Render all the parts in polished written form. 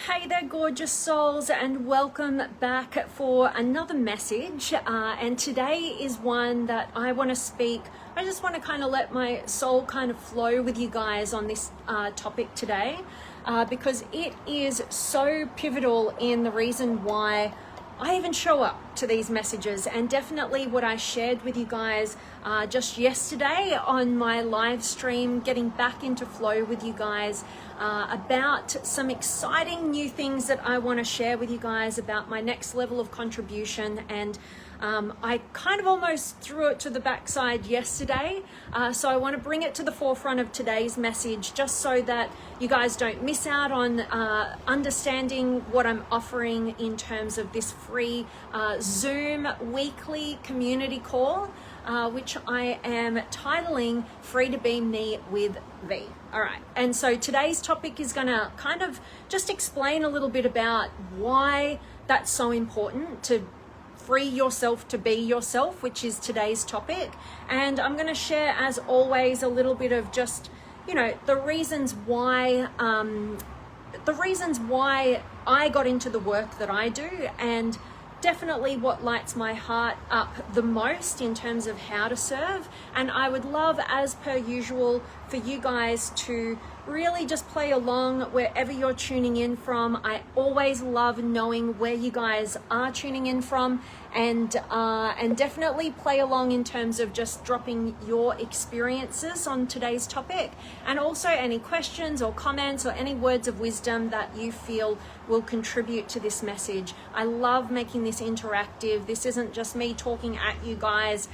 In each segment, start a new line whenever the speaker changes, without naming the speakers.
Hey there, gorgeous souls, and welcome back for another message. And today is one that I want to speak. I just want to kind of let my soul kind of flow with you guys on this topic today, because it is so pivotal in the reason why I even show up to these messages, and definitely what I shared with you guys just yesterday on my live stream, getting back into flow with you guys about some exciting new things that I want to share with you guys about my next level of contribution. And I kind of almost threw it to the backside yesterday, so I want to bring it to the forefront of today's message, just so that you guys don't miss out on understanding what I'm offering in terms of this free Zoom weekly community call, which I am titling Free to Be Me with V. All right, and so today's topic is going to kind of just explain a little bit about why that's so important to free yourself to be yourself, which is today's topic. And I'm going to share, as always, a little bit of just, you know, the reasons why I got into the work that I do, and definitely what lights my heart up the most in terms of how to serve. And I would love, as per usual, for you guys to really just play along wherever you're tuning in from. I always love knowing where you guys are tuning in from, and definitely play along in terms of just dropping your experiences on today's topic, and also any questions or comments or any words of wisdom that you feel will contribute to this message. I love making this interactive. This isn't just me talking at you guys,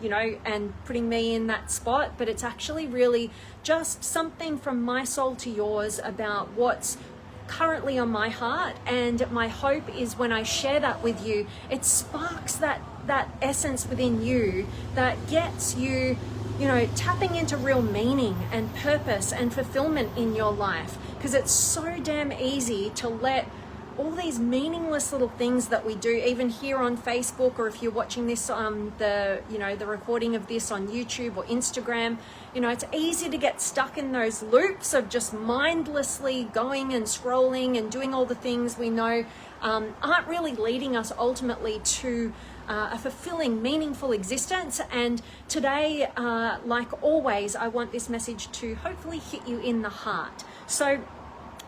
you know, and putting me in that spot, but it's actually really just something from my soul to yours about what's currently on my heart. And my hope is when I share that with you, it sparks that essence within you that gets you, you know, tapping into real meaning and purpose and fulfillment in your life. Because it's so damn easy to let all these meaningless little things that we do, even here on Facebook, or if you're watching this the recording of this on YouTube or Instagram, you know, it's easy to get stuck in those loops of just mindlessly going and scrolling and doing all the things we know aren't really leading us ultimately to a fulfilling, meaningful existence. And today, like always, I want this message to hopefully hit you in the heart. So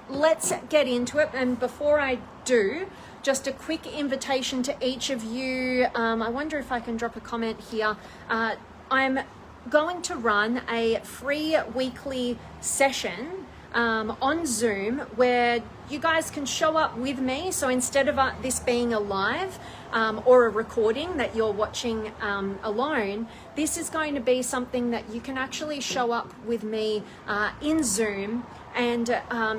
let's get into it. And before I do, just a quick invitation to each of you. I wonder if I can drop a comment here. I'm going to run a free weekly session on Zoom where you guys can show up with me. So instead of this being a live or a recording that you're watching alone, this is going to be something that you can actually show up with me in Zoom, and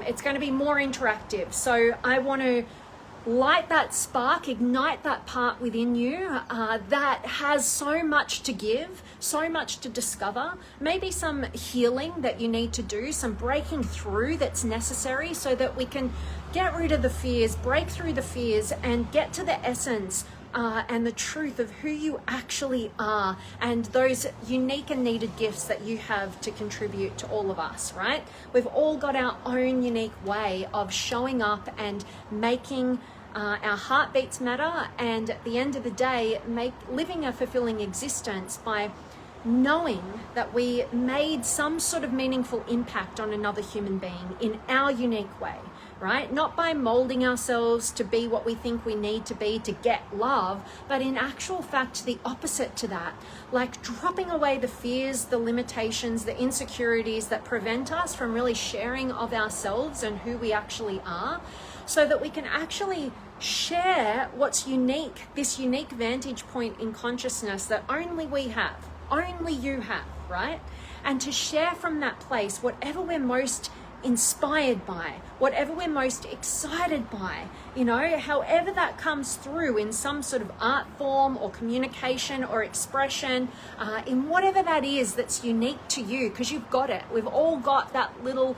it's going to be more interactive. So I want to light that spark, ignite that part within you that has so much to give, so much to discover, maybe some healing that you need to do, some breaking through that's necessary, so that we can get rid of the fears, break through the fears, and get to the essence and the truth of who you actually are, and those unique and needed gifts that you have to contribute to all of us, right? We've all got our own unique way of showing up and making our heartbeats matter, and at the end of the day, living a fulfilling existence by knowing that we made some sort of meaningful impact on another human being in our unique way, right? Not by molding ourselves to be what we think we need to be to get love, but in actual fact, the opposite to that, like dropping away the fears, the limitations, the insecurities that prevent us from really sharing of ourselves and who we actually are, so that we can actually share what's unique, this unique vantage point in consciousness that only we have, only you have, right? And to share from that place whatever we're most inspired by, whatever we're most excited by, you know, however that comes through in some sort of art form or communication or expression, in whatever that is that's unique to you, because you've got it. We've all got that little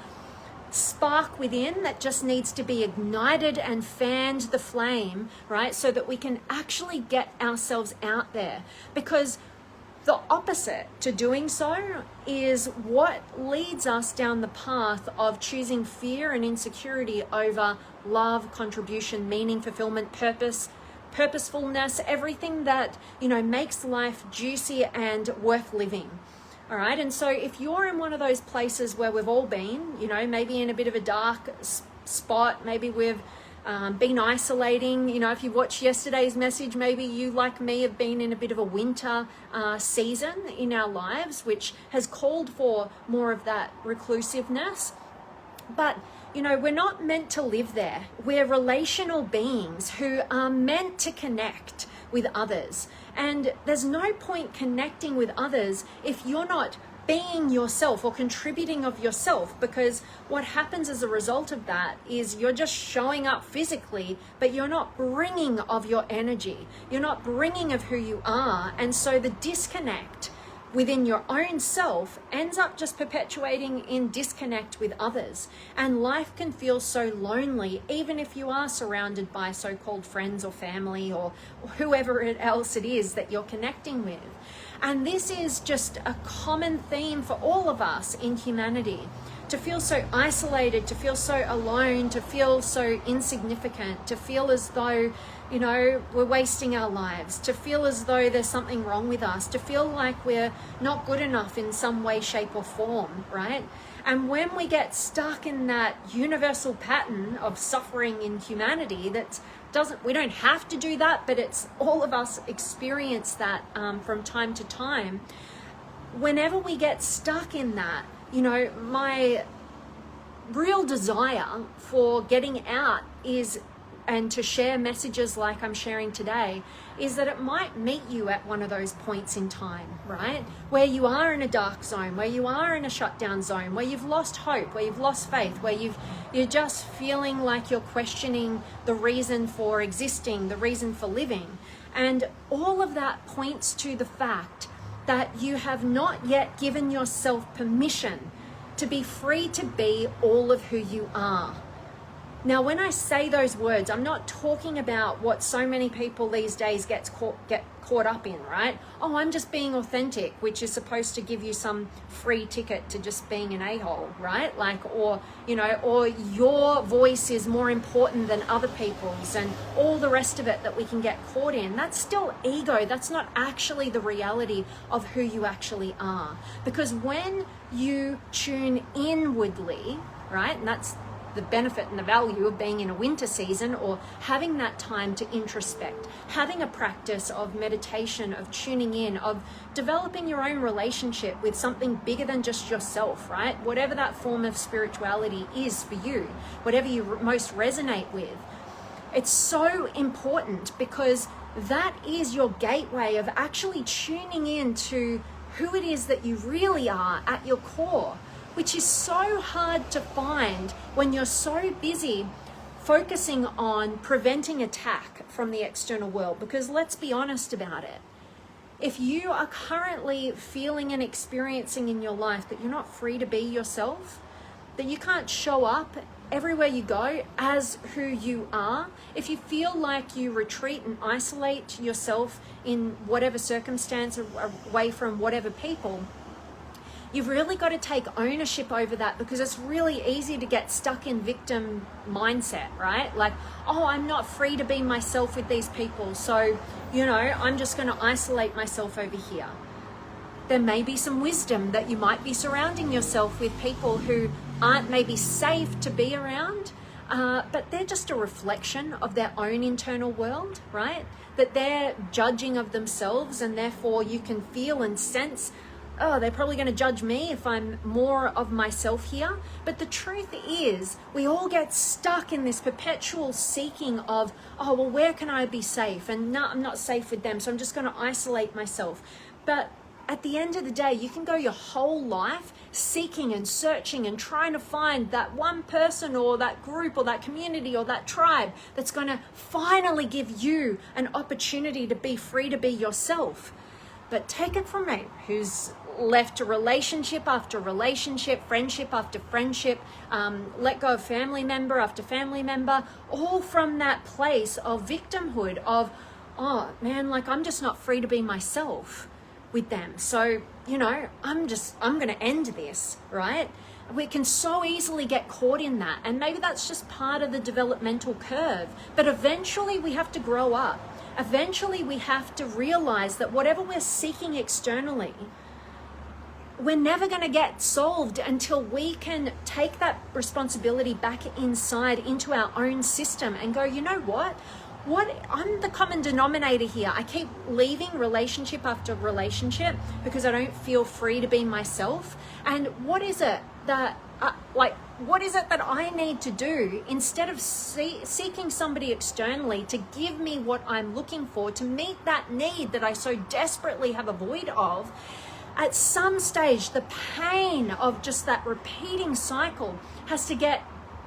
spark within that just needs to be ignited and fanned the flame, right? So that we can actually get ourselves out there. Because The opposite to doing so is what leads us down the path of choosing fear and insecurity over love, contribution, meaning, fulfillment, purpose, purposefulness, everything that, makes life juicy and worth living. All right. And so if you're in one of those places where we've all been, maybe in a bit of a dark spot, maybe we've been isolating, if you watched yesterday's message, maybe you, like me, have been in a bit of a winter season in our lives, which has called for more of that reclusiveness. But, we're not meant to live there. We're relational beings who are meant to connect with others. And there's no point connecting with others if you're not being yourself or contributing of yourself, because what happens as a result of that is you're just showing up physically, but you're not bringing of your energy. You're not bringing of who you are. And so the disconnect within your own self ends up just perpetuating in disconnect with others. And life can feel so lonely, even if you are surrounded by so-called friends or family or whoever else it is that you're connecting with. And this is just a common theme for all of us in humanity, to feel so isolated, to feel so alone, to feel so insignificant, to feel as though, we're wasting our lives, to feel as though there's something wrong with us, to feel like we're not good enough in some way, shape or form, right? And when we get stuck in that universal pattern of suffering in humanity, we don't have to do that, but it's all of us experience that from time to time. Whenever we get stuck in that, my real desire for getting out and to share messages like I'm sharing today, is that it might meet you at one of those points in time, right? Where you are in a dark zone, where you are in a shutdown zone, where you've lost hope, where you've lost faith, where you're just feeling like you're questioning the reason for existing, the reason for living. And all of that points to the fact that you have not yet given yourself permission to be free to be all of who you are. Now, when I say those words, I'm not talking about what so many people these days get caught up in, right? Oh, I'm just being authentic, which is supposed to give you some free ticket to just being an a-hole, right? Or your voice is more important than other people's, and all the rest of it that we can get caught in. That's still ego. That's not actually the reality of who you actually are. Because when you tune inwardly, right, and that's the benefit and the value of being in a winter season, or having that time to introspect, having a practice of meditation, of tuning in, of developing your own relationship with something bigger than just yourself, right? Whatever that form of spirituality is for you, whatever you most resonate with. It's so important, because that is your gateway of actually tuning in to who it is that you really are at your core, which is so hard to find when you're so busy focusing on preventing attack from the external world. Because let's be honest about it. If you are currently feeling and experiencing in your life that you're not free to be yourself, that you can't show up everywhere you go as who you are, if you feel like you retreat and isolate yourself in whatever circumstance, away from whatever people, you've really got to take ownership over that, because it's really easy to get stuck in victim mindset, right? Like, oh, I'm not free to be myself with these people, so, I'm just going to isolate myself over here. There may be some wisdom that you might be surrounding yourself with people who aren't maybe safe to be around, but they're just a reflection of their own internal world, right? That they're judging of themselves, and therefore you can feel and sense, oh, they're probably going to judge me if I'm more of myself here. But the truth is, we all get stuck in this perpetual seeking of, oh, well, where can I be safe? And no, I'm not safe with them, so I'm just going to isolate myself. But at the end of the day, you can go your whole life seeking and searching and trying to find that one person or that group or that community or that tribe that's going to finally give you an opportunity to be free to be yourself. But take it from me, who's left relationship after relationship, friendship after friendship, let go of family member after family member, all from that place of victimhood of, oh man, like I'm just not free to be myself. with them. So, you know, I'm going to end this, right? We can so easily get caught in that. And maybe that's just part of the developmental curve. But eventually we have to grow up. Eventually we have to realize that whatever we're seeking externally, we're never going to get solved until we can take that responsibility back inside into our own system and go, you know what? I'm the common denominator here. I keep leaving relationship after relationship because I don't feel free to be myself. And what is it that what is it that I need to do instead of seeking somebody externally to give me what I'm looking for, to meet that need that I so desperately have a void of? At some stage, the pain of just that repeating cycle has to get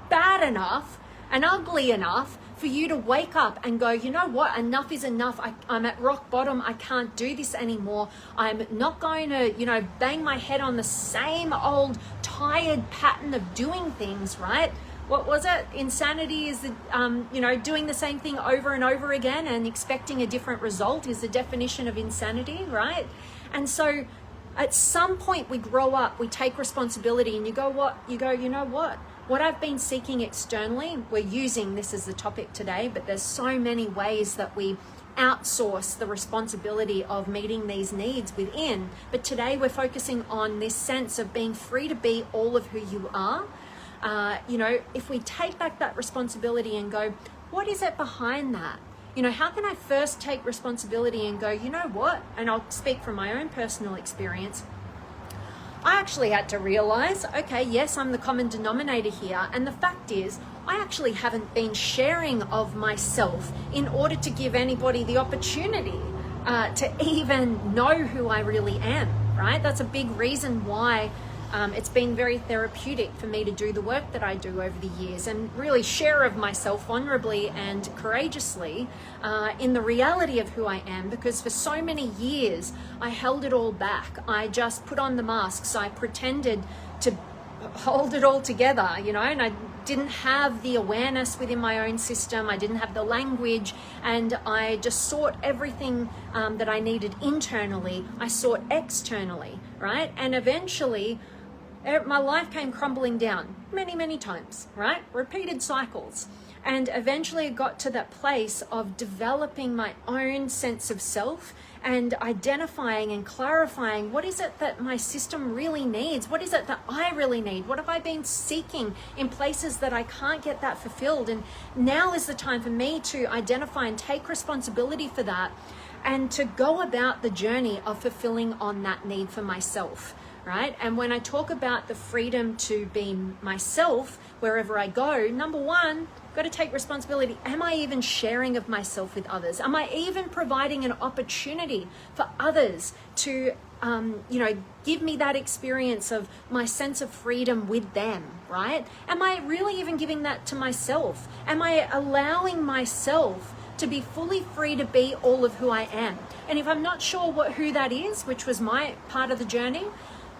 bad enough and ugly enough for you to wake up and go, you know what, enough is enough. I'm at rock bottom. I can't do this anymore. I'm not going to, you know, bang my head on the same old tired pattern of doing things, right? What was it? Insanity is, you know, doing the same thing over and over again and expecting a different result is the definition of insanity, right? And so at some point we grow up, we take responsibility, and you go, you know what I've been seeking externally, we're using this as the topic today, but there's so many ways that we outsource the responsibility of meeting these needs within. But today we're focusing on this sense of being free to be all of who you are. You know, if we take back that responsibility and go, what is it behind that? You know, how can I first take responsibility and go, you know what? And I'll speak from my own personal experience. I actually had to realize, okay, yes, I'm the common denominator here. And the fact is, I actually haven't been sharing of myself in order to give anybody the opportunity to even know who I really am, right? That's a big reason why it's been very therapeutic for me to do the work that I do over the years and really share of myself vulnerably and courageously in the reality of who I am, because for so many years I held it all back. I just put on the masks. I pretended to hold it all together, you know, and I didn't have the awareness within my own system. I didn't have the language, and I just sought everything that I needed internally. I sought externally, right? And eventually my life came crumbling down many times, right? Repeated cycles. And eventually it got to that place of developing my own sense of self and identifying and clarifying, what is it that my system really needs? What is it that I really need? What have I been seeking in places that I can't get that fulfilled? And now is the time for me to identify and take responsibility for that and to go about the journey of fulfilling on that need for myself. Right? And when I talk about the freedom to be myself wherever I go, number one, got to take responsibility. Am I even sharing of myself with others? Am I even providing an opportunity for others to, you know, give me that experience of my sense of freedom with them, right? Am I really even giving that to myself? Am I allowing myself to be fully free to be all of who I am? And if I'm not sure who that is, which was my part of the journey,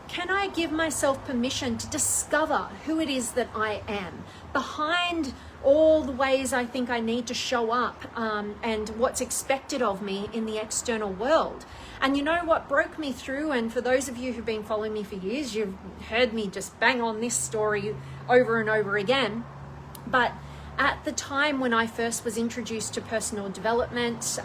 can I give myself permission to discover who it is that I am behind all the ways I think I need to show up and what's expected of me in the external world? And you know what broke me through, and for those of you who've been following me for years, you've heard me just bang on this story over and over again. But at the time when I first was introduced to personal development,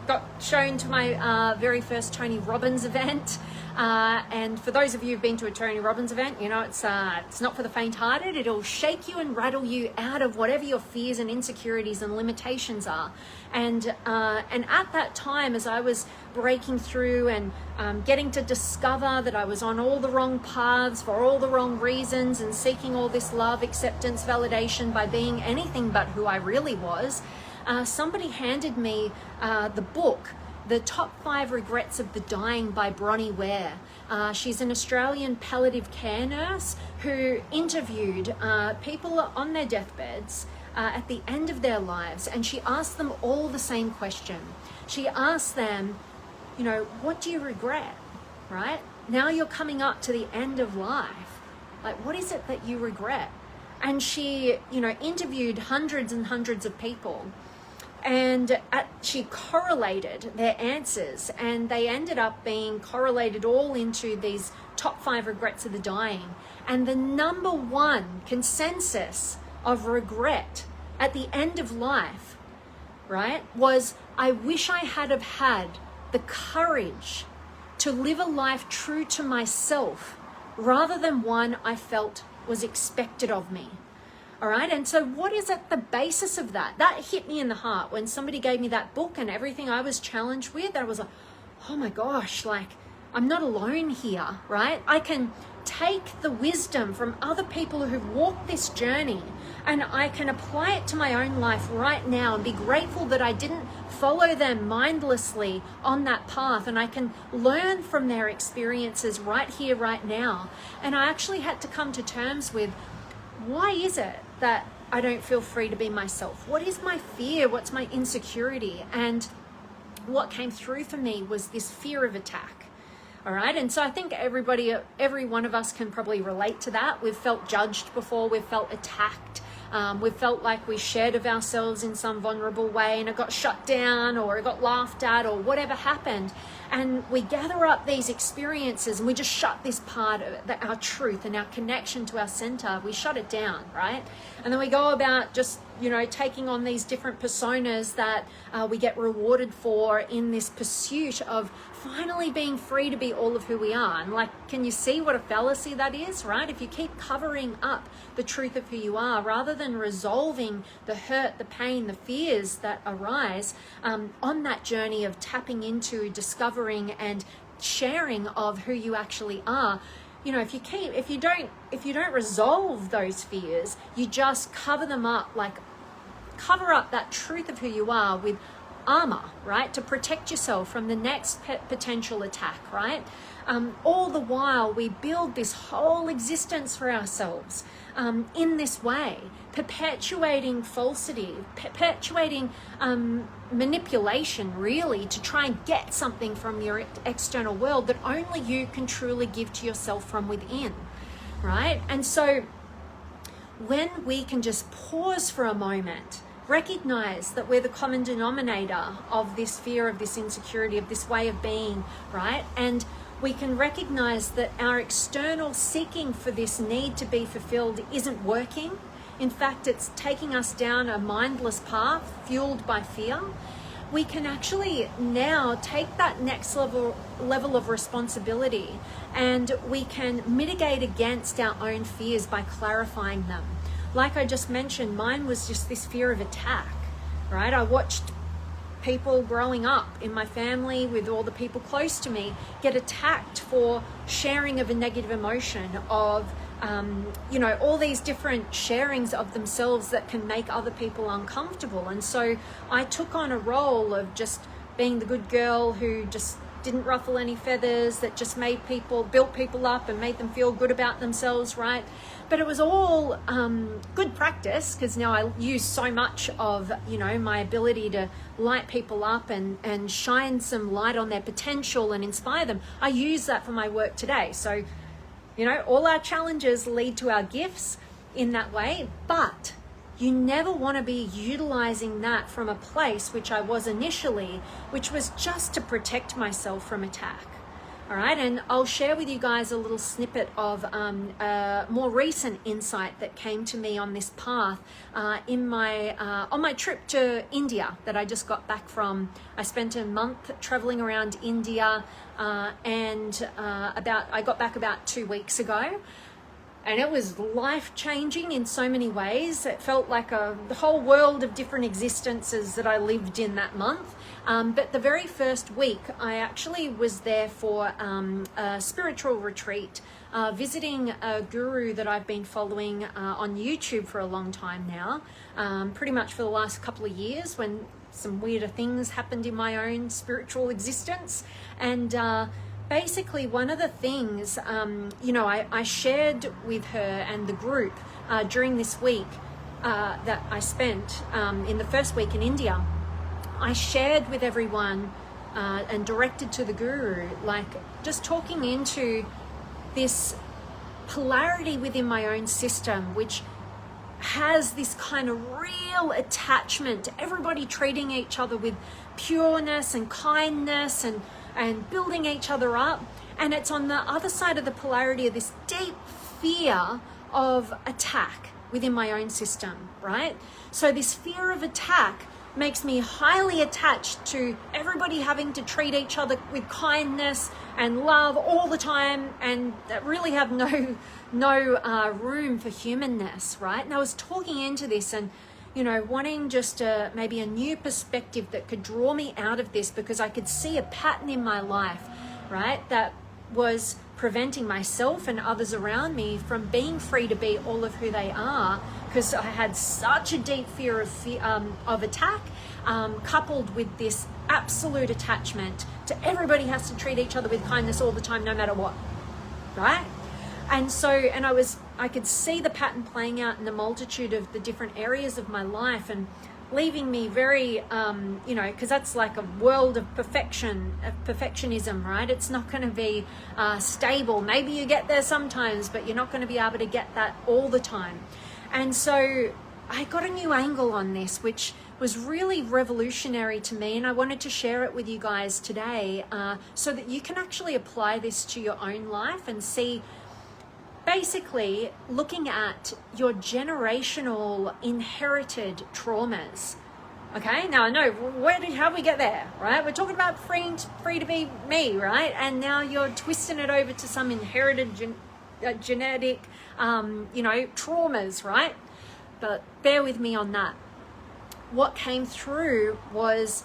got shown to my very first Tony Robbins event. And for those of you who've been to a Tony Robbins event, you know, it's not for the faint-hearted. It'll shake you and rattle you out of whatever your fears and insecurities and limitations are. And at that time, as I was breaking through and getting to discover that I was on all the wrong paths for all the wrong reasons and seeking all this love, acceptance, validation by being anything but who I really was, somebody handed me the book, The Top 5 Regrets of the Dying by Bronnie Ware. She's an Australian palliative care nurse who interviewed people on their deathbeds at the end of their lives, and she asked them all the same question. She asked them, you know, what do you regret, right? Now you're coming up to the end of life. Like, what is it that you regret? And she, you know, interviewed hundreds and hundreds of people. And she correlated their answers, and they ended up being correlated all into these top 5 regrets of the dying. And the number one consensus of regret at the end of life, right, was, I wish I had have had the courage to live a life true to myself rather than one I felt was expected of me. All right. And so what is at the basis of that? That hit me in the heart when somebody gave me that book and everything I was challenged with. I was like, oh my gosh, like, I'm not alone here, right? I can take the wisdom from other people who've walked this journey and I can apply it to my own life right now and be grateful that I didn't follow them mindlessly on that path. And I can learn from their experiences right here, right now. And I actually had to come to terms with, why is it that I don't feel free to be myself? What is my fear? What's my insecurity? And what came through for me was this fear of attack. All right. And so I think every one of us can probably relate to that. We've felt judged before. We've felt attacked. We've felt like we shared of ourselves in some vulnerable way and it got shut down or it got laughed at or whatever happened. And we gather up these experiences and we just shut this part of our truth and our connection to our center. We shut it down, right? And then we go about just, taking on these different personas that we get rewarded for in this pursuit of finally being free to be all of who we are. And like, can you see what a fallacy that is, right? If you keep covering up the truth of who you are rather than resolving the hurt, the pain, the fears that arise on that journey of tapping into, discovering and sharing of who you actually are. If you don't resolve those fears, you just cover them up, like cover up that truth of who you are with armor, right? To protect yourself from the next potential attack, right? All the while we build this whole existence for ourselves in this way, perpetuating falsity, perpetuating manipulation, really, to try and get something from your external world that only you can truly give to yourself from within, right? And so when we can just pause for a moment, recognize that we're the common denominator of this fear, of this insecurity, of this way of being, right? And we can recognize that our external seeking for this need to be fulfilled isn't working. In fact, it's taking us down a mindless path fueled by fear. We can actually now take that next level of responsibility and we can mitigate against our own fears by clarifying them. Like I just mentioned, mine was just this fear of attack, right? I watched people growing up in my family with all the people close to me get attacked for sharing of a negative emotion, of all these different sharings of themselves that can make other people uncomfortable. And so I took on a role of just being the good girl who just didn't ruffle any feathers, that just built people up and made them feel good about themselves, right? But it was all good practice, because now I use so much of, my ability to light people up and shine some light on their potential and inspire them. I use that for my work today. So, all our challenges lead to our gifts in that way, but you never want to be utilizing that from a place which I was initially, which was just to protect myself from attack. All right, and I'll share with you guys a little snippet of a more recent insight that came to me on this path on my trip to India that I just got back from. I spent a month traveling around India, and I got back about 2 weeks ago. And it was life-changing in so many ways. It felt like the whole world of different existences that I lived in that month. But the very first week, I actually was there for a spiritual retreat, visiting a guru that I've been following on YouTube for a long time now, pretty much for the last couple of years, when some weirder things happened in my own spiritual existence. And basically, one of the things, I shared with her and the group during this week that I spent in the first week in India, I shared with everyone and directed to the guru, like just talking into this polarity within my own system, which has this kind of real attachment to everybody treating each other with pureness and kindness and building each other up. And it's on the other side of the polarity of this deep fear of attack within my own system, right? So this fear of attack makes me highly attached to everybody having to treat each other with kindness and love all the time, and really have no room for humanness, right? And I was talking into this and, you know, wanting just maybe a new perspective that could draw me out of this, because I could see a pattern in my life, right, that was preventing myself and others around me from being free to be all of who they are, because I had such a deep fear of attack, coupled with this absolute attachment to everybody has to treat each other with kindness all the time, no matter what, right? And so, and I could see the pattern playing out in a multitude of the different areas of my life, and leaving me very, you know, because that's like a world of perfectionism, right? It's not going to be stable. Maybe you get there sometimes, but you're not going to be able to get that all the time. And so I got a new angle on this, which was really revolutionary to me, and I wanted to share it with you guys today, so that you can actually apply this to your own life and see, basically looking at your generational inherited traumas. Okay, now I know, how do we get there, right? We're talking about free to be me, right? And now you're twisting it over to some inherited genetic, you know, traumas, right? But bear with me on that. What came through was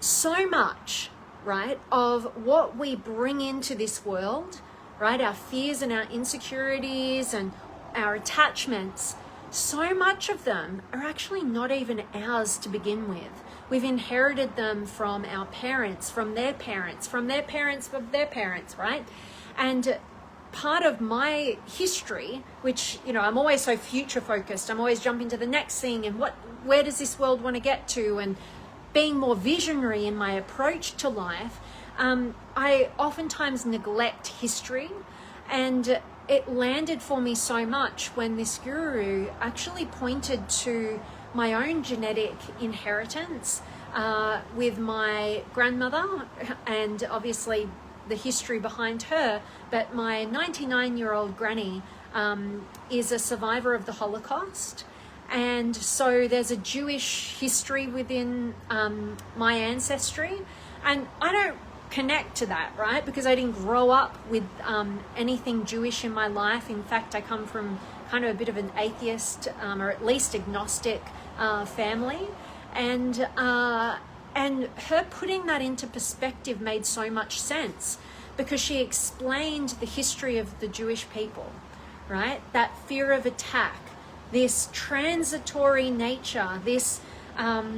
so much, right, of what we bring into this world, right? Our fears and our insecurities and our attachments, so much of them are actually not even ours to begin with. We've inherited them from our parents, from their parents, from their parents, of their parents, right? And part of my history, which, you know, I'm always so future focused, I'm always jumping to the next thing and where does this world want to get to, and being more visionary in my approach to life, I oftentimes neglect history. And it landed for me so much when this guru actually pointed to my own genetic inheritance with my grandmother, and obviously the history behind her. But my 99-year-old granny is a survivor of the Holocaust. And so there's a Jewish history within my ancestry. And I don't connect to that, right? Because I didn't grow up with anything Jewish in my life. In fact, I come from kind of a bit of an atheist, or at least agnostic family. And her putting that into perspective made so much sense, because she explained the history of the Jewish people, right? That fear of attack, this transitory nature, this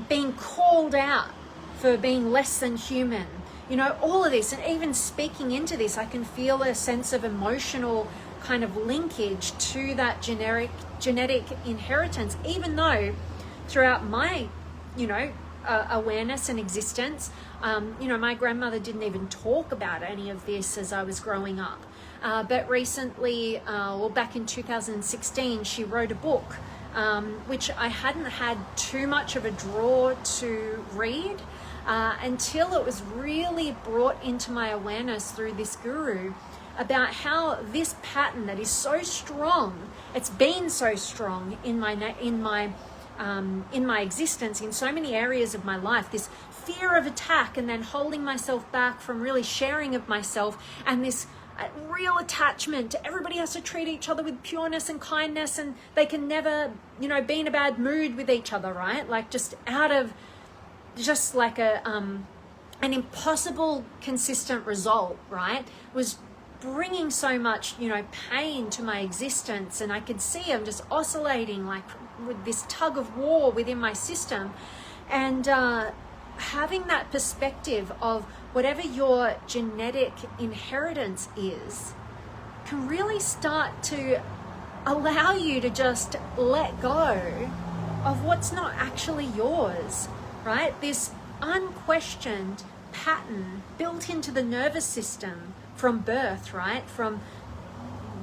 being called out for being less than human, you know, all of this. And even speaking into this, I can feel a sense of emotional kind of linkage to that genetic inheritance, even though throughout my, you know, awareness and existence, you know, my grandmother didn't even talk about any of this as I was growing up. But recently, back in 2016, she wrote a book, which I hadn't had too much of a draw to read until it was really brought into my awareness through this guru, about how this pattern that is so strong, it's been so strong in my existence, in so many areas of my life, this fear of attack, and then holding myself back from really sharing of myself, and this real attachment to everybody has to treat each other with pureness and kindness, and they can never, you know, be in a bad mood with each other, right? Like just out of just like an impossible consistent result, right? Was bringing so much, you know, pain to my existence. And I could see I'm just oscillating like with this tug of war within my system. And having that perspective of whatever your genetic inheritance is can really start to allow you to just let go of what's not actually yours, right? This unquestioned pattern built into the nervous system from birth, right? From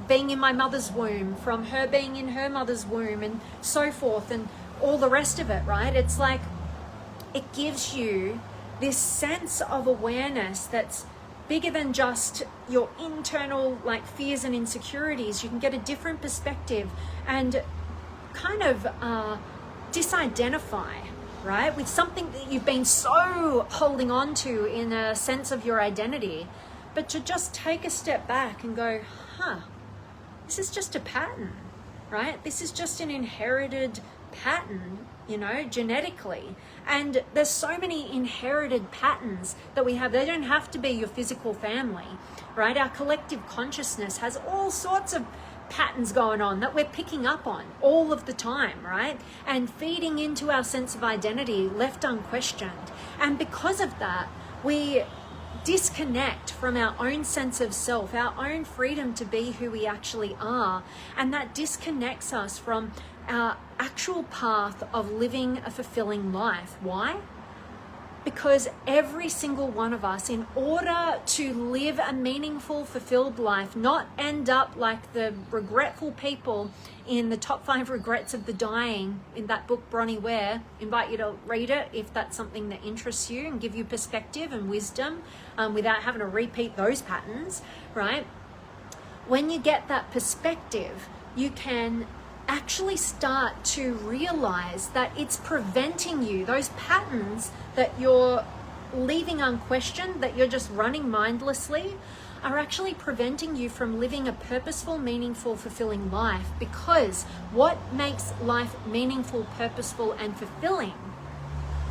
being in my mother's womb, from her being in her mother's womb, and so forth, and all the rest of it, right? It's like, it gives you this sense of awareness that's bigger than just your internal like fears and insecurities. You can get a different perspective and kind of disidentify, right, with something that you've been so holding on to in a sense of your identity, but to just take a step back and go, this is just a pattern, right? This is just an inherited pattern, genetically. And there's so many inherited patterns that we have. They don't have to be your physical family, right? Our collective consciousness has all sorts of patterns going on that we're picking up on all of the time, right? And feeding into our sense of identity left unquestioned. And because of that, we disconnect from our own sense of self, our own freedom to be who we actually are. And that disconnects us from our actual path of living a fulfilling life. Why? Because every single one of us, in order to live a meaningful, fulfilled life, not end up like the regretful people in the top 5 regrets of the dying in that book Bronnie Ware, invite you to read it if that's something that interests you and give you perspective and wisdom without having to repeat those patterns, right? When you get that perspective, you can actually start to realize that it's preventing you, those patterns that you're leaving unquestioned, that you're just running mindlessly, are actually preventing you from living a purposeful, meaningful, fulfilling life. Because what makes life meaningful, purposeful, and fulfilling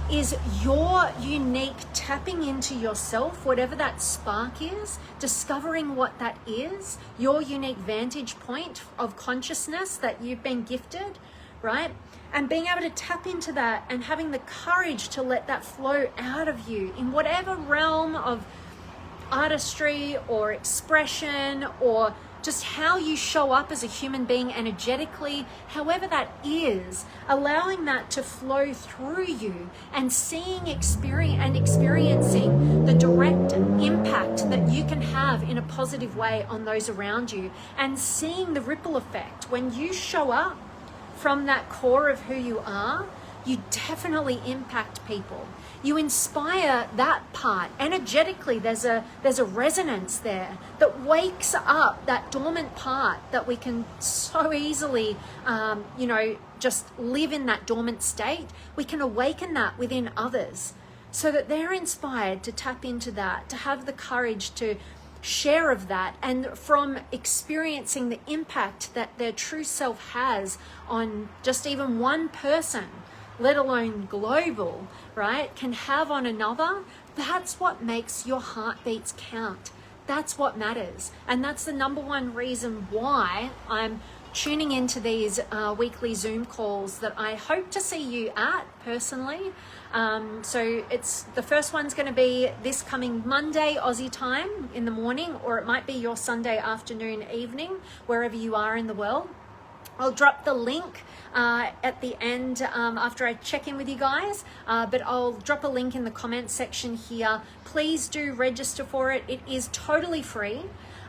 is your unique tapping into yourself, whatever that spark is, discovering what that is, your unique vantage point of consciousness that you've been gifted, right? And being able to tap into that and having the courage to let that flow out of you in whatever realm of artistry or expression, or just how you show up as a human being energetically, however that is, allowing that to flow through you and seeing, experiencing the direct impact that you can have in a positive way on those around you, and seeing the ripple effect. When you show up from that core of who you are, you definitely impact people. You inspire that part. Energetically, there's a resonance there that wakes up that dormant part that we can so easily, just live in that dormant state. We can awaken that within others so that they're inspired to tap into that, to have the courage to share of that, and from experiencing the impact that their true self has on just even one person, let alone global, right, can have on another. That's what makes your heartbeats count. That's what matters. And that's the number one reason why I'm tuning into these weekly Zoom calls that I hope to see you at personally. So it's the first one's going to be this coming Monday Aussie time in the morning, or it might be your Sunday afternoon, evening, wherever you are in the world. I'll drop the link at the end after I check in with you guys, but I'll drop a link in the comments section here. Please do register for it. It is totally free.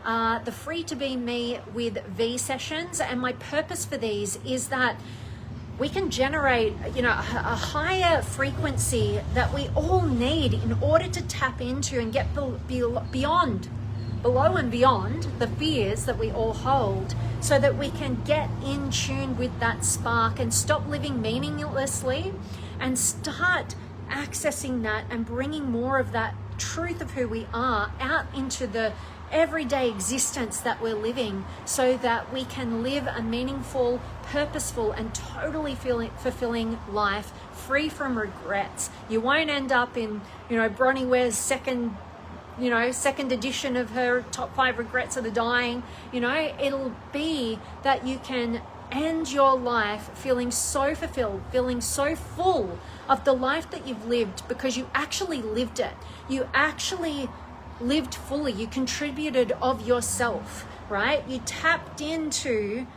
The Free to Be Me with V sessions, and my purpose for these is that we can generate, a higher frequency that we all need in order to tap into and get below and beyond the fears that we all hold, so that we can get in tune with that spark and stop living meaninglessly and start accessing that and bringing more of that truth of who we are out into the everyday existence that we're living, so that we can live a meaningful, purposeful, and totally fulfilling life, free from regrets. You won't end up in, Bronnie Ware's second edition of her top 5 regrets of the dying. It'll be that you can end your life feeling so fulfilled, feeling so full of the life that you've lived, because you actually lived it. You actually lived fully. You contributed of yourself, right? You tapped into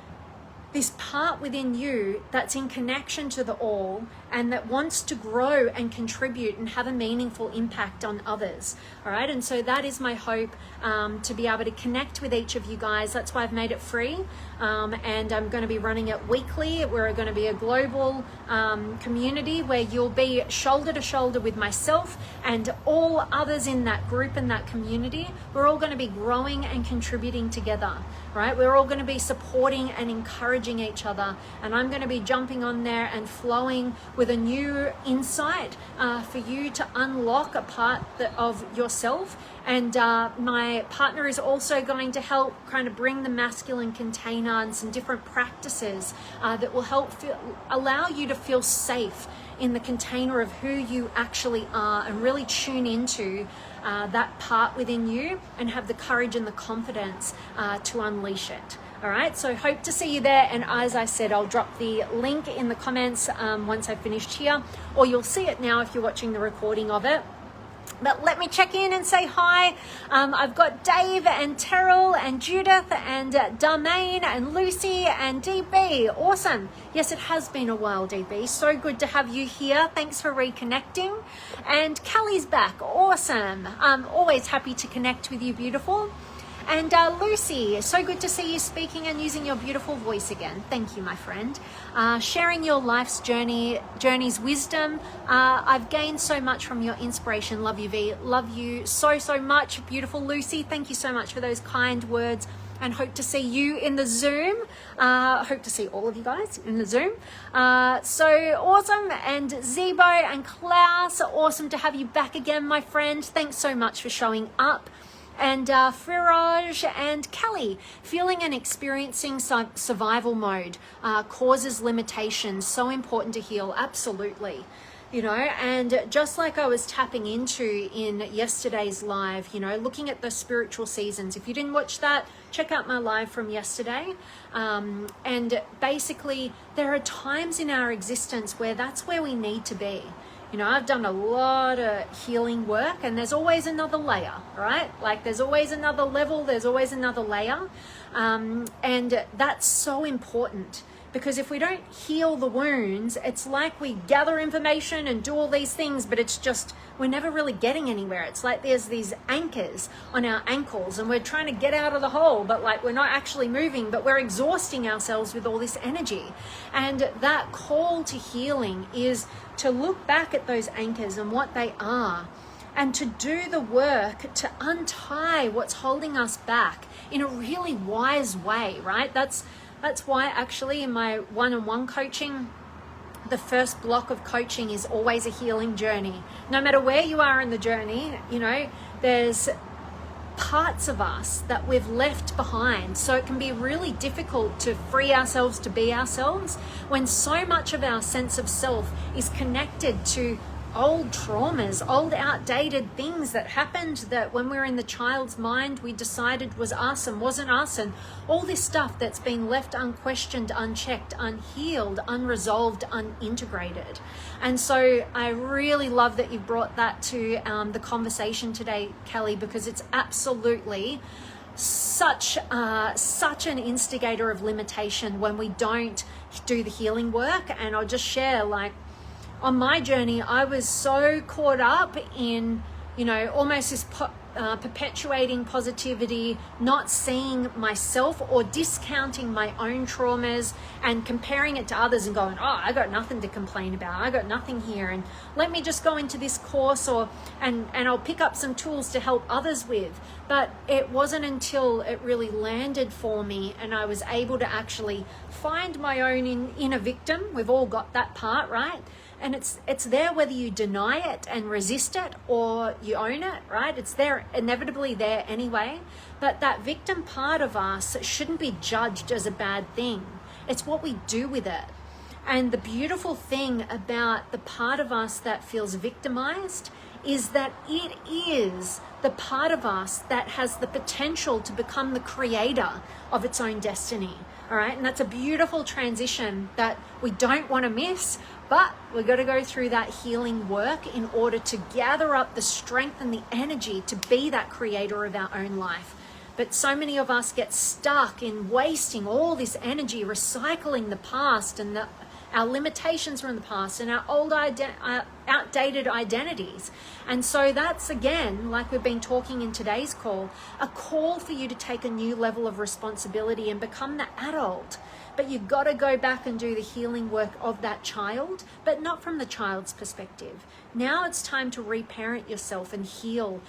this part within you that's in connection to the all and that wants to grow and contribute and have a meaningful impact on others. All right. And so that is my hope, to be able to connect with each of you guys. That's why I've made it free. And I'm going to be running it weekly. We're going to be a global community where you'll be shoulder to shoulder with myself and all others in that group and that community. We're all going to be growing and contributing together, right? We're all going to be supporting and encouraging each other. And I'm going to be jumping on there and flowing with a new insight for you to unlock a part of yourself. And my partner is also going to help kind of bring the masculine container and some different practices that will help allow you to feel safe in the container of who you actually are, and really tune into that part within you and have the courage and the confidence to unleash it. All right, so hope to see you there. And as I said, I'll drop the link in the comments once I've finished here, or you'll see it now if you're watching the recording of it. But let me check in and say hi. I've got Dave and Terrell and Judith and Darmaine and Lucy and DB. Awesome. Yes, it has been a while, DB. So good to have you here. Thanks for reconnecting. And Kelly's back. Awesome. I'm always happy to connect with you, beautiful. And Lucy, so good to see you speaking and using your beautiful voice again. Thank you, my friend. Sharing your life's journey's wisdom. I've gained so much from your inspiration. Love you, V. Love you so, so much. Beautiful Lucy, thank you so much for those kind words, and hope to see you in the Zoom. Hope to see all of you guys in the Zoom. So awesome. And Zebo and Klaus, awesome to have you back again, my friend. Thanks so much for showing up. And Firaj and Kelly, feeling and experiencing survival mode causes limitations. So important to heal. Absolutely. You know, and just like I was tapping into in yesterday's live, you know, looking at the spiritual seasons. If you didn't watch that, check out my live from yesterday. And basically, there are times in our existence where that's where we need to be. You know, I've done a lot of healing work, and there's always another layer, right? Like there's always another level, there's always another layer. And that's so important, because if we don't heal the wounds, it's like we gather information and do all these things, but it's just, we're never really getting anywhere. It's like there's these anchors on our ankles and we're trying to get out of the hole, but like we're not actually moving, but we're exhausting ourselves with all this energy. And that call to healing is to look back at those anchors and what they are, and to do the work to untie what's holding us back in a really wise way, right? That's why actually in my one-on-one coaching, the first block of coaching is always a healing journey. No matter where you are in the journey, you know, there's parts of us that we've left behind. So it can be really difficult to free ourselves to be ourselves when so much of our sense of self is connected to old traumas, old outdated things that happened that when we were in the child's mind we decided was us and wasn't us, and all this stuff that's been left unquestioned, unchecked, unhealed, unresolved, unintegrated. And so I really love that you brought that to the conversation today, Kelly, because it's absolutely such an instigator of limitation when we don't do the healing work. And I'll just share, like, on my journey, I was so caught up in, you know, almost this perpetuating positivity, not seeing myself or discounting my own traumas and comparing it to others and going, oh, I got nothing to complain about. I got nothing here. And let me just go into this course and I'll pick up some tools to help others with. But it wasn't until it really landed for me and I was able to actually find my own inner victim. We've all got that part, right? And it's there whether you deny it and resist it or you own it, right? It's there, inevitably there anyway. But that victim part of us shouldn't be judged as a bad thing. It's what we do with it. And the beautiful thing about the part of us that feels victimized is that it is the part of us that has the potential to become the creator of its own destiny. All right. And that's a beautiful transition that we don't want to miss. But we've got to go through that healing work in order to gather up the strength and the energy to be that creator of our own life. But so many of us get stuck in wasting all this energy, recycling the past and our limitations from the past and our old outdated identities. And so that's, again, like we've been talking in today's call, a call for you to take a new level of responsibility and become the adult. But you've got to go back and do the healing work of that child, but not from the child's perspective. Now it's time to reparent yourself and heal,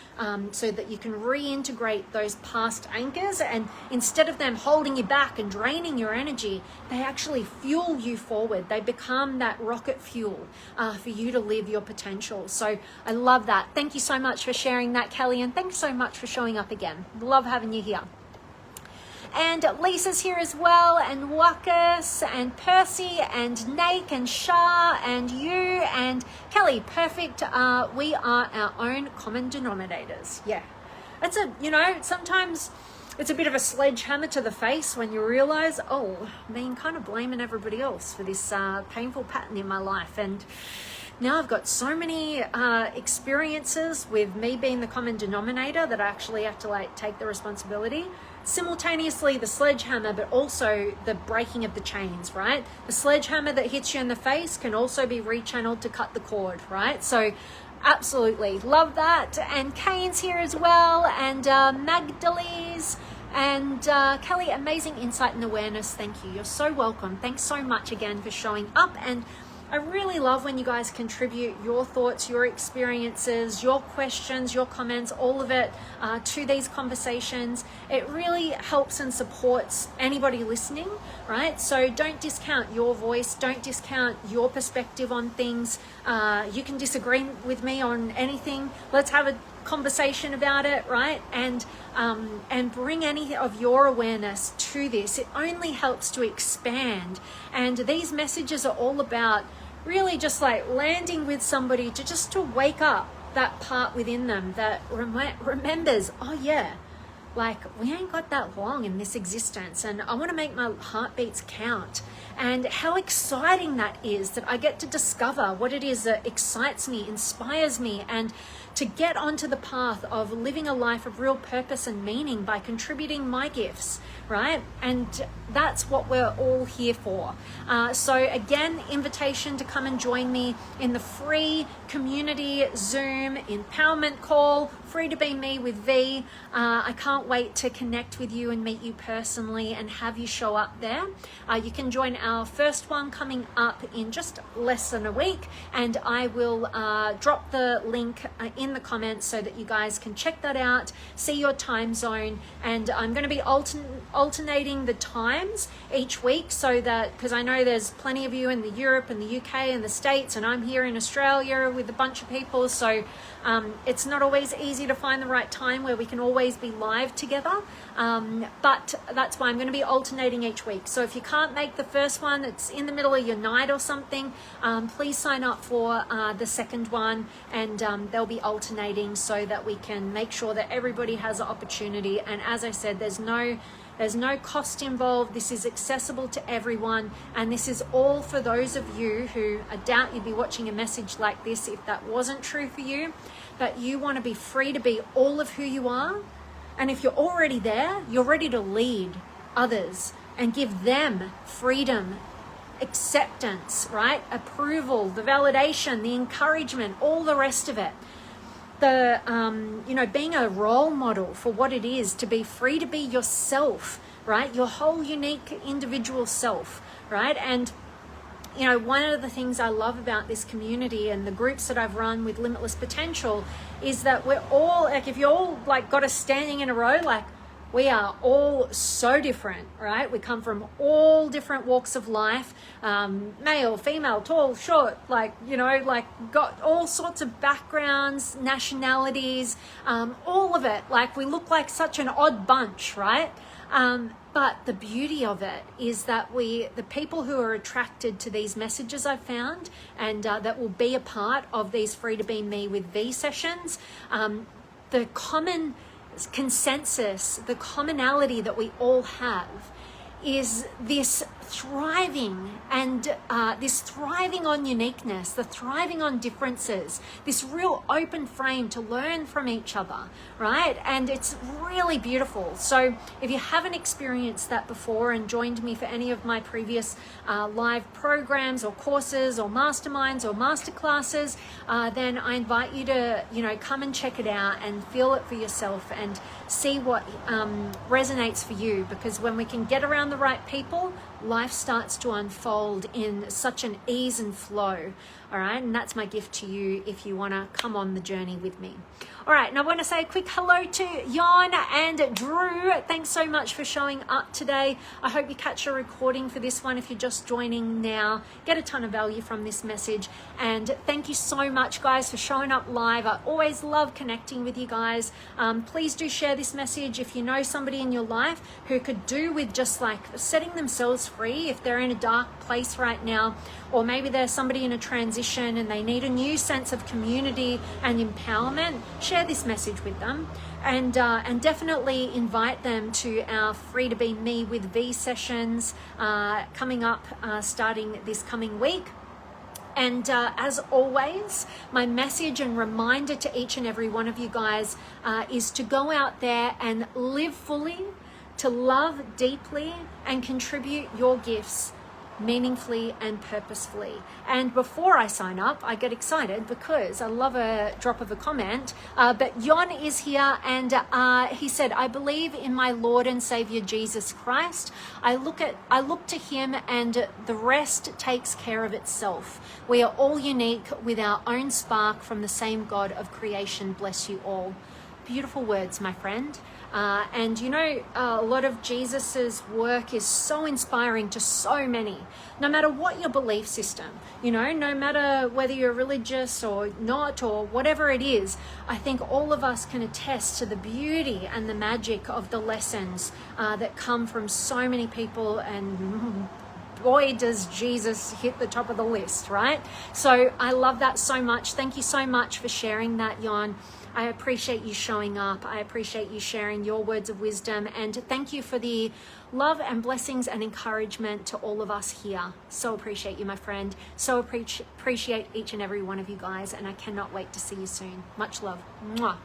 so that you can reintegrate those past anchors, and instead of them holding you back and draining your energy, they actually fuel you forward. They become that rocket fuel for you to live your potential. So I love that. Thank you so much for sharing that, Kelly, and thanks so much for showing up again. Love having you here. And Lisa's here as well, and Wakas, and Percy, and Nate, and Shah, and you, and Kelly. Perfect. We are our own common denominators. Yeah. It's sometimes it's a bit of a sledgehammer to the face when you realize, oh, I've been kind of blaming everybody else for this painful pattern in my life. And now I've got so many experiences with me being the common denominator that I actually have to take the responsibility. Simultaneously the sledgehammer, but also the breaking of the chains, right? The sledgehammer that hits you in the face can also be rechanneled to cut the cord, right? So absolutely love that. And Kane's here as well, and Magdalene's, and Kelly, amazing insight and awareness. Thank you. You're so welcome. Thanks so much again for showing up. And I really love when you guys contribute your thoughts, your experiences, your questions, your comments, all of it to these conversations. It really helps and supports anybody listening, right? So don't discount your voice. Don't discount your perspective on things. You can disagree with me on anything. Let's have a conversation about it, right? And bring any of your awareness to this. It only helps to expand. And these messages are all about really just landing with somebody to wake up that part within them that remembers, oh yeah, we ain't got that long in this existence, and I want to make my heartbeats count. And how exciting that is, that I get to discover what it is that excites me, inspires me, and to get onto the path of living a life of real purpose and meaning by contributing my gifts, right? And that's what we're all here for. So again, invitation to come and join me in the free community Zoom empowerment call, free to be me with V. I can't wait to connect with you and meet you personally and have you show up there. You can join our first one coming up in just less than a week, and I will drop the link in the comments so that you guys can check that out, see your time zone. And I'm going to be alternating the times each week, so that, because I know there's plenty of you in the Europe and the UK and the States, and I'm here in Australia with a bunch of people, so it's not always easy to find the right time where we can always be live together, but that's why I'm going to be alternating each week. So if you can't make the first one, it's in the middle of your night or something, please sign up for the second one, and they'll be alternating so that we can make sure that everybody has an opportunity. And as I said, there's no cost involved. This is accessible to everyone, and this is all for those of you who, I doubt you'd be watching a message like this if that wasn't true for you, but you want to be free to be all of who you are. And if you're already there, you're ready to lead others and give them freedom, acceptance, right? Approval, the validation, the encouragement, all the rest of it. The being a role model for what it is to be free to be yourself, right? Your whole unique individual self, right? And one of the things I love about this community and the groups that I've run with Limitless Potential is that we're all, if you're all got us standing in a row, we are all so different, right? We come from all different walks of life, male, female, tall, short, got all sorts of backgrounds, nationalities, all of it. We look like such an odd bunch, right? But the beauty of it is that the people who are attracted to these messages I've found, and that will be a part of these Free to Be Me with V sessions, the common consensus, the commonality that we all have is this thriving, and this thriving on uniqueness, the thriving on differences, this real open frame to learn from each other, right? And it's really beautiful. So if you haven't experienced that before and joined me for any of my previous live programs or courses or masterminds or masterclasses, then I invite you to, come and check it out and feel it for yourself and see what resonates for you, because when we can get around the right people, life starts to unfold in such an ease and flow. All right, and that's my gift to you if you want to come on the journey with me. All right, and I want to say a quick hello to Jan and Drew. Thanks so much for showing up today. I hope you catch a recording for this one if you're just joining now. Get a ton of value from this message. And thank you so much, guys, for showing up live. I always love connecting with you guys. Please do share this message if you know somebody in your life who could do with just like setting themselves free if they're in a dark place right now, or maybe there's somebody in a transition and they need a new sense of community and empowerment. Share this message with them, and definitely invite them to our Free to Be Me with V sessions coming up starting this coming week. And as always, my message and reminder to each and every one of you guys is to go out there and live fully, to love deeply, and contribute your gifts meaningfully and purposefully. And before I sign up, I get excited because I love a drop of a comment, but Jon is here, and he said, I believe in my Lord and Savior Jesus Christ. I look to him, and the rest takes care of itself. We are all unique with our own spark from the same God of creation. Bless you all. Beautiful words, my friend. And a lot of Jesus's work is so inspiring to so many, no matter what your belief system, no matter whether you're religious or not or whatever it is. I think all of us can attest to the beauty and the magic of the lessons that come from so many people, and boy, does Jesus hit the top of the list, right? So I love that so much. Thank you so much for sharing that, Jon. I appreciate you showing up. I appreciate you sharing your words of wisdom. And thank you for the love and blessings and encouragement to all of us here. So appreciate you, my friend. So appreciate each and every one of you guys. And I cannot wait to see you soon. Much love. Mwah.